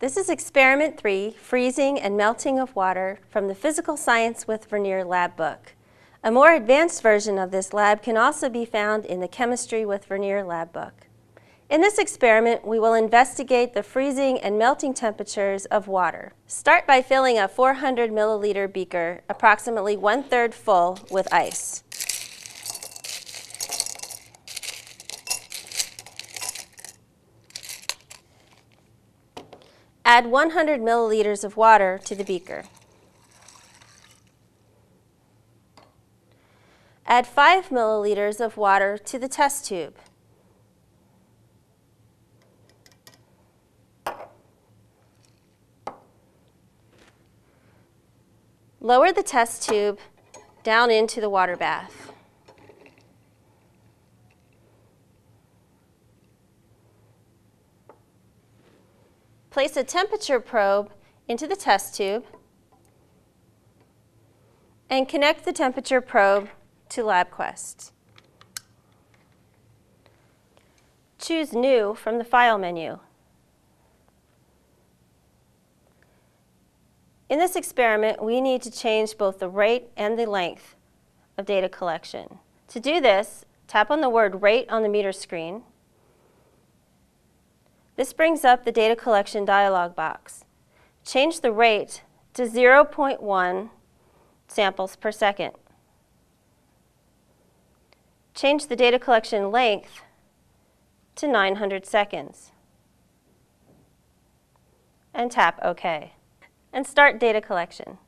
This is Experiment 3, Freezing and Melting of Water from the Physical Science with Vernier lab book. A more advanced version of this lab can also be found in the Chemistry with Vernier lab book. In this experiment, we will investigate the freezing and melting temperatures of water. Start by filling a 400 milliliter beaker, approximately 1/3 full, with ice. Add 100 milliliters of water to the beaker. Add 5 milliliters of water to the test tube. Lower the test tube down into the water bath. Place a temperature probe into the test tube and connect the temperature probe to LabQuest. Choose New from the File menu. In this experiment, we need to change both the rate and the length of data collection. To do this, tap on the word Rate on the meter screen. This brings up the data collection dialog box. Change the rate to 0.1 samples per second. Change the data collection length to 900 seconds. And tap OK. And start data collection.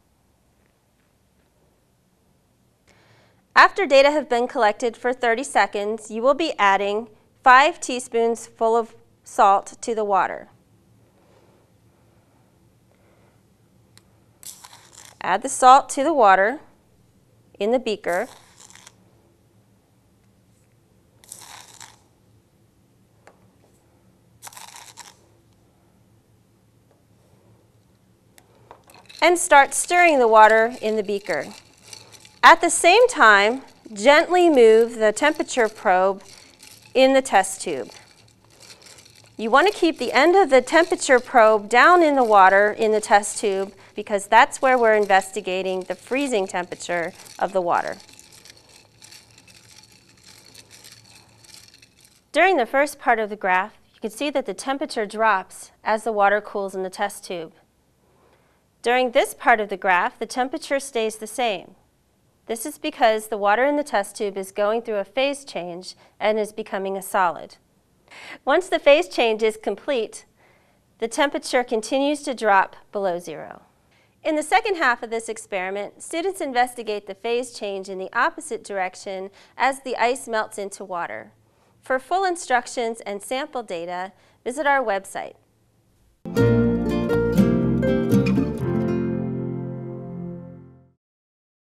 After data have been collected for 30 seconds, you will be adding 5 teaspoons full of salt to the water. Add the salt to the water in the beaker. And start stirring the water in the beaker. At the same time, gently move the temperature probe in the test tube. You want to keep the end of the temperature probe down in the water in the test tube because that's where we're investigating the freezing temperature of the water. During the first part of the graph, you can see that the temperature drops as the water cools in the test tube. During this part of the graph, the temperature stays the same. This is because the water in the test tube is going through a phase change and is becoming a solid. Once the phase change is complete, the temperature continues to drop below zero. In the second half of this experiment, students investigate the phase change in the opposite direction as the ice melts into water. For full instructions and sample data, visit our website.